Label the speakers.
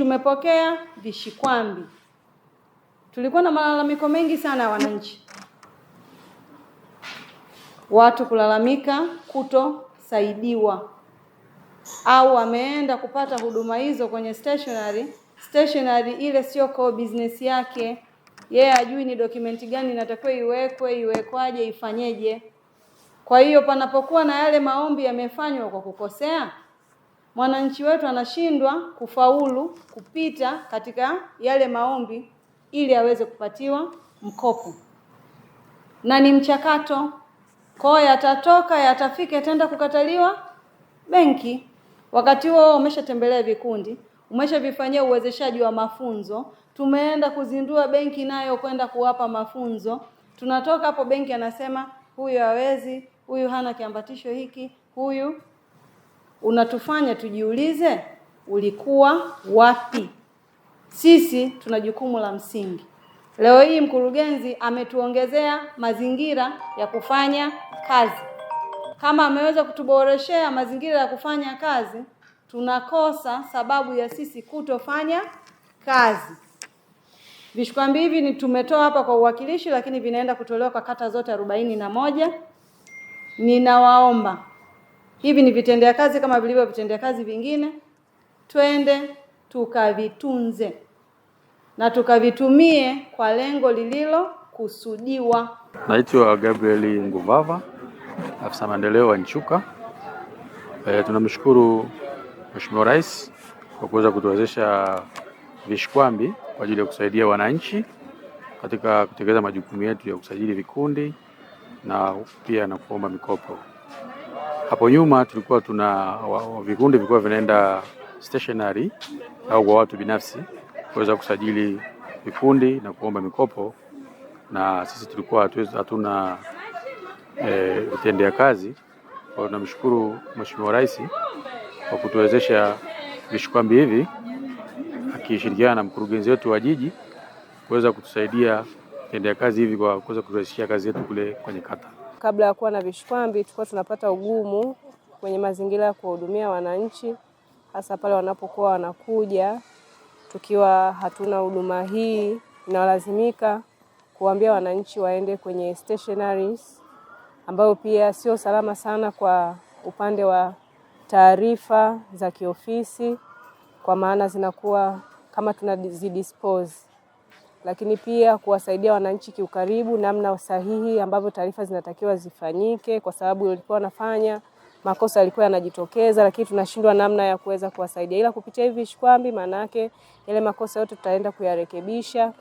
Speaker 1: tumepokea vishikwambi. Tulikuwa na malalamiko mengi sana ya wananchi, watu kulalamika kutosaidiwa, au wameenda kupata huduma hizo kwenye stationery ile sio core business yake, yeye ajui ni dokumenti gani inatakiwa iwekwaje, ifanyeje. Kwa hiyo panapokuwa na yale maombi yamefanywa kwa kukosea, mwananchi wetu anashindwa kufaulu kupita katika yale maombi ili aweze kupatiwa mkopo. Na ni mchakato, kwa yatatoka, yatafika, yataenda kukataliwa benki. Wakati huo umeshatembelea vikundi, umeshavifanyia uwezeshaji wa mafunzo, tumeenda kuzindua benki nayo kwenda kuwapa mafunzo. Tunatoka hapo benki anasema huyu hawezi, huyu hana kiambatisho hiki, huyu. Unatufanya tujiulize ulikuwa wapi? Sisi tuna jukumu la msingi. Leo hii mkurugenzi ametuongezea mazingira ya kufanya kazi. Kama ameweza kutuboreshea mazingira ya kufanya kazi, tunakosa sababu ya sisi kutofanya kazi. Vishikwambi hivi ni tumetoa hapa kwa uwakilishi, lakini vinaenda kutolewa kwa kata zote 41. Ninawaomba, hivi ni vitendea kazi kama vilivyo vitendea kazi vingine, twende tukavitunze na tukavitumie kwa lengo lililokusudiwa.
Speaker 2: Naitwa Gabriel Nguvava, afisa maendeleo wa Nchuka. Tunamshukuru Mheshimiwa Rais kwa kuweza kutuwezesha vishikwambi kwa ajili ya kusaidia wananchi katika kutekeleza majukumu yetu ya kusajili vikundi na pia na kuomba mikopo. Hapo nyuma tulikuwa tuna vikundi vilikuwa vinaenda stationery au kwa watu binafsi kuweza kusajili vikundi na kuomba mikopo, na sisi tulikuwa hatuna vitendea kazi. Kwa tunamshukuru Mheshimiwa Rais kwa kutuwezesha vishikwambi hivi akishirikiana na mkurugenzi wetu wa jiji kuweza kutusaidia vitendea kazi hivi kwa kuweza kurahisisha kazi yetu kule kwenye kata.
Speaker 3: Kabla ya kuwa na vishikwambi tulikuwa tunapata ugumu kwenye mazingira ya kuwahudumia wananchi, hasa pale wanapokuwa wanakuja tukiwa hatuna huduma hii. Inalazimika kuambia wananchi waende kwenye stationaries, ambayo pia sio salama sana kwa upande wa taarifa za kiofisi, kwa maana zinakuwa kama tunazidispose. Lakini pia kuwasaidia wananchi kiukaribu namna sahihi ambavyo taarifa zinatakiwa zifanyike, kwa sababu walikuwa wanafanya makosa yalikuwa yanajitokeza, lakini tunashindwa namna ya kuweza kuwasaidia. Ila kupitia hivi vishikwambi, maana yake yale makosa yote tutaenda kuyarekebisha